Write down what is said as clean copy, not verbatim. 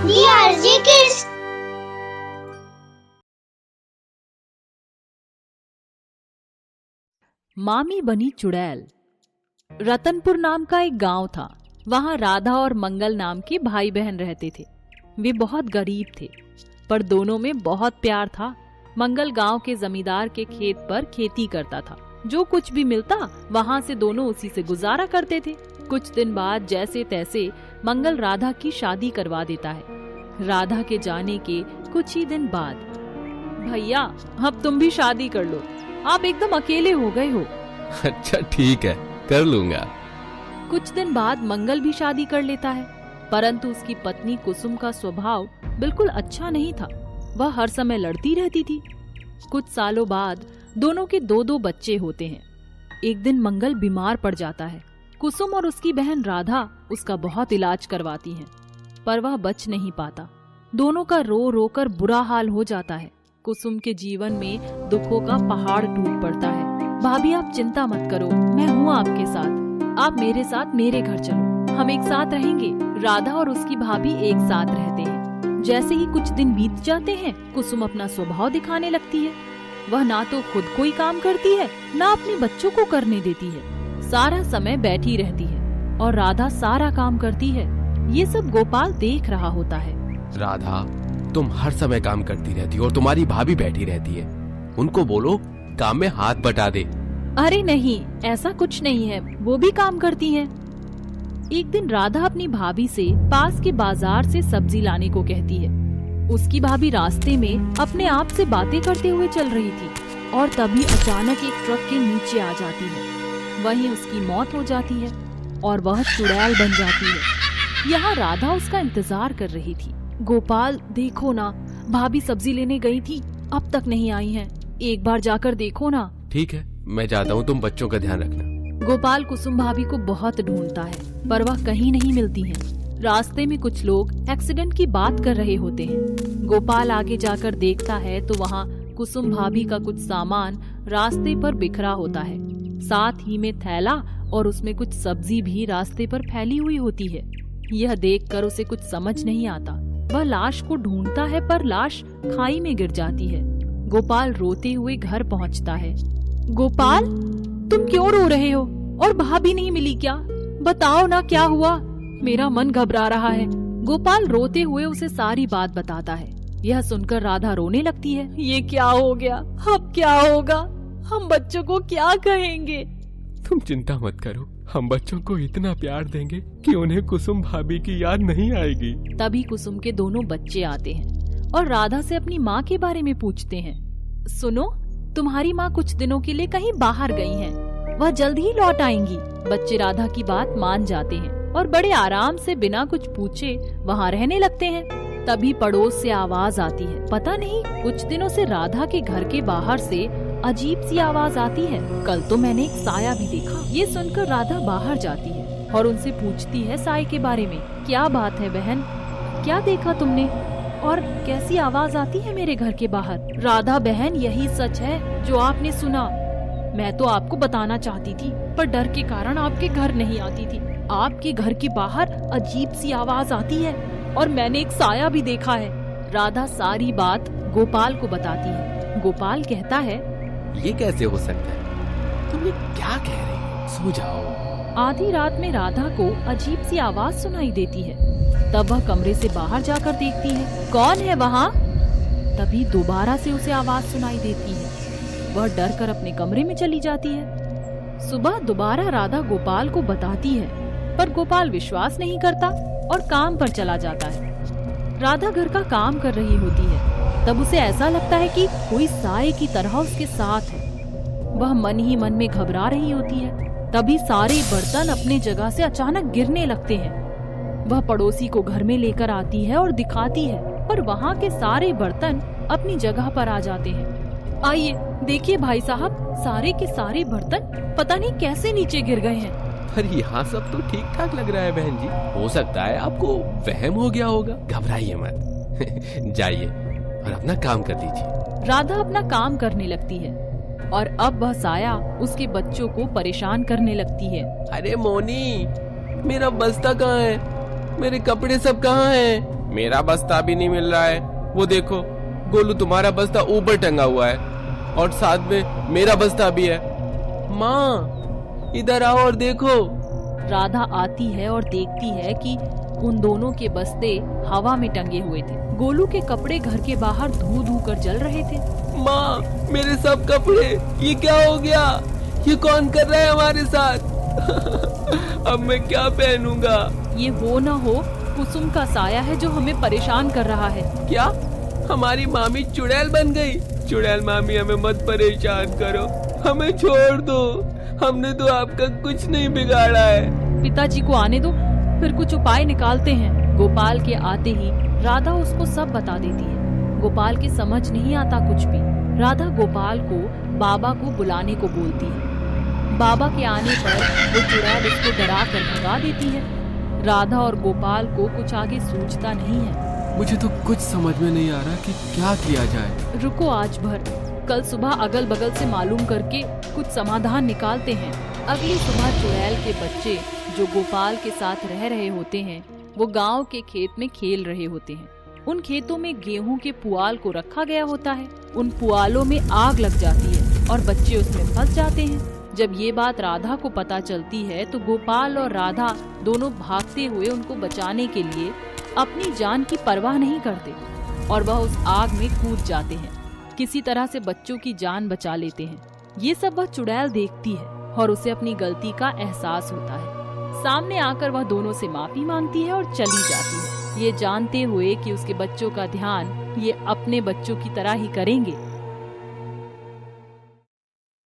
DRG Kids। मामी बनी चुड़ैल। रतनपुर नाम का एक गांव था। वहां राधा और मंगल नाम के भाई बहन रहते थे। वे बहुत गरीब थे, पर दोनों में बहुत प्यार था। मंगल गांव के जमींदार के खेत पर खेती करता था। जो कुछ भी मिलता वहां से दोनों उसी से गुजारा करते थे। कुछ दिन बाद जैसे तैसे मंगल राधा की शादी करवा देता है। राधा के जाने के कुछ ही दिन बाद, भैया अब तुम भी शादी कर लो, आप एकदम अकेले हो गए हो। अच्छा ठीक है, कर लूंगा। कुछ दिन बाद मंगल भी शादी कर लेता है, परंतु उसकी पत्नी कुसुम का स्वभाव बिल्कुल अच्छा नहीं था। वह हर समय लड़ती रहती थी। कुछ सालों बाद दोनों के दो बच्चे होते हैं। एक दिन मंगल बीमार पड़ जाता है। कुसुम और उसकी बहन राधा उसका बहुत इलाज करवाती हैं, पर वह बच नहीं पाता। दोनों का रो रो कर बुरा हाल हो जाता है। कुसुम के जीवन में दुखों का पहाड़ टूट पड़ता है। भाभी आप चिंता मत करो, मैं हूँ आपके साथ। आप मेरे साथ मेरे घर चलो, हम एक साथ रहेंगे। राधा और उसकी भाभी एक साथ रहते हैं। जैसे ही कुछ दिन बीत जाते हैं, कुसुम अपना स्वभाव दिखाने लगती है। वह ना तो खुद कोई काम करती है, ना अपने बच्चों को करने देती है। सारा समय बैठी रहती है और राधा सारा काम करती है। ये सब गोपाल देख रहा होता है। राधा, तुम हर समय काम करती रहती हो और तुम्हारी भाभी बैठी रहती है। उनको बोलो काम में हाथ बटा दे। अरे नहीं, ऐसा कुछ नहीं है, वो भी काम करती हैं। एक दिन राधा अपनी भाभी से पास के बाजार से सब्जी लाने को कहती है। उसकी भाभी रास्ते में अपने आप से बातें करते हुए चल रही थी और तभी अचानक एक ट्रक के नीचे आ जाती है। वहीं उसकी मौत हो जाती है और वह चुड़ैल बन जाती है। यहाँ राधा उसका इंतजार कर रही थी। गोपाल देखो ना, भाभी सब्जी लेने गई थी, अब तक नहीं आई हैं। एक बार जाकर देखो ना। ठीक है, मैं जाता हूँ, तुम बच्चों का ध्यान रखना। गोपाल कुसुम भाभी को बहुत ढूंढता है, पर वह कहीं नहीं मिलती हैं। रास्ते में कुछ लोग एक्सीडेंट की बात कर रहे होते हैं। गोपाल आगे जाकर देखता है तो वहाँ कुसुम भाभी का कुछ सामान रास्ते पर बिखरा होता है। साथ ही में थैला और उसमें कुछ सब्जी भी रास्ते पर फैली हुई होती है। यह देखकर उसे कुछ समझ नहीं आता। वह लाश को ढूंढता है, पर लाश खाई में गिर जाती है। गोपाल रोते हुए घर पहुंचता है। गोपाल, तुम क्यों रो रहे हो? और भाभी नहीं मिली क्या? बताओ ना, क्या हुआ? मेरा मन घबरा रहा है। गोपाल रोते हुए उसे सारी बात बताता है। यह सुनकर राधा रोने लगती है। ये क्या हो गया? अब क्या होगा? हम बच्चों को क्या कहेंगे? तुम चिंता मत करो, हम बच्चों को इतना प्यार देंगे कि उन्हें कुसुम भाभी की याद नहीं आएगी। तभी कुसुम के दोनों बच्चे आते हैं और राधा से अपनी माँ के बारे में पूछते हैं। सुनो, तुम्हारी माँ कुछ दिनों के लिए कहीं बाहर गई हैं। वह जल्द ही लौट आएंगी। बच्चे राधा की बात मान जाते हैं और बड़े आराम से बिना कुछ पूछे वहाँ रहने लगते हैं। तभी पड़ोस से आवाज आती है। पता नहीं, कुछ दिनों से राधा के घर के बाहर से अजीब सी आवाज आती है। कल तो मैंने एक साया भी देखा। ये सुनकर राधा बाहर जाती है और उनसे पूछती है साये के बारे में। क्या बात है बहन, क्या देखा तुमने और कैसी आवाज आती है मेरे घर के बाहर? राधा बहन, यही सच है जो आपने सुना। मैं तो आपको बताना चाहती थी, पर डर के कारण आपके घर नहीं आती थी। आपके घर के बाहर अजीब सी आवाज आती है और मैंने एक साया भी देखा है। राधा सारी बात गोपाल को बताती है। गोपाल कहता है, ये कैसे हो सकता है? तुम ये क्या कह रही हो? सो जाओ। आधी रात में राधा को अजीब सी आवाज सुनाई देती है। तब वह कमरे से बाहर जाकर देखती है, कौन है वहाँ? तभी दोबारा से उसे आवाज सुनाई देती है। वह डर कर अपने कमरे में चली जाती है। सुबह दोबारा राधा गोपाल को बताती है, पर गोपाल विश्वास नहीं करता और काम पर चला जाता है। राधा घर का काम कर रही होती है। तब उसे ऐसा लगता है कि कोई साए की तरह उसके साथ है। वह मन ही मन में घबरा रही होती है। तभी सारे बर्तन अपनी जगह से अचानक गिरने लगते हैं। वह पड़ोसी को घर में लेकर आती है और दिखाती है, पर वहाँ के सारे बर्तन अपनी जगह पर आ जाते हैं। आइए देखिए भाई साहब, सारे के सारे बर्तन पता नहीं कैसे नीचे गिर गए हैं। पर यहाँ सब तो ठीक ठाक लग रहा है बहन जी। हो सकता है आपको वहम हो गया होगा। घबराइए मत। जाइए और अपना काम कर लीजिए। राधा अपना काम करने लगती है और अब वह साया उसके बच्चों को परेशान करने लगती है। अरे मोनी, मेरा बस्ता कहाँ है? मेरे कपड़े सब कहाँ हैं? मेरा बस्ता भी नहीं मिल रहा है। वो देखो गोलू, तुम्हारा बस्ता ऊपर टंगा हुआ है और साथ में मेरा बस्ता भी है। माँ इधर आओ और देखो। राधा आती है और देखती है कि उन दोनों के बस्ते हवा में टंगे हुए थे। गोलू के कपड़े घर के बाहर धू धू कर जल रहे थे। माँ मेरे सब कपड़े, ये क्या हो गया? ये कौन कर रहा है हमारे साथ? अब मैं क्या पहनूंगा? ये वो न हो कुसुम का साया है जो हमें परेशान कर रहा है। क्या हमारी मामी चुड़ैल बन गई? चुड़ैल मामी, हमें मत परेशान करो, हमें छोड़ दो। हमने तो आपका कुछ नहीं बिगाड़ा है। पिताजी को आने दो, फिर कुछ उपाय निकालते हैं। गोपाल के आते ही राधा उसको सब बता देती है। गोपाल की समझ नहीं आता कुछ भी। राधा गोपाल को बाबा को बुलाने को बोलती है। बाबा के आने पर वो चुड़ैल उसको डरा कर भगा देती है। राधा और गोपाल को कुछ आगे सूझता नहीं है। मुझे तो कुछ समझ में नहीं आ रहा कि क्या किया जाए। रुको आज भर, कल सुबह अगल बगल से मालूम करके कुछ समाधान निकालते हैं। अगली सुबह चुड़ैल के बच्चे जो गोपाल के साथ रह रहे होते हैं, वो गांव के खेत में खेल रहे होते हैं। उन खेतों में गेहूं के पुआल को रखा गया होता है। उन पुआलों में आग लग जाती है और बच्चे उसमें फंस जाते हैं। जब ये बात राधा को पता चलती है तो गोपाल और राधा दोनों भागते हुए उनको बचाने के लिए अपनी जान की परवाह नहीं करते और वह उस आग में कूद जाते हैं। किसी तरह से बच्चों की जान बचा लेते हैं। ये सब वह चुड़ैल देखती है और उसे अपनी गलती का एहसास होता है। सामने आकर वह दोनों से माफी मांगती है और चली जाती है, ये जानते हुए कि उसके बच्चों का ध्यान ये अपने बच्चों की तरह ही करेंगे।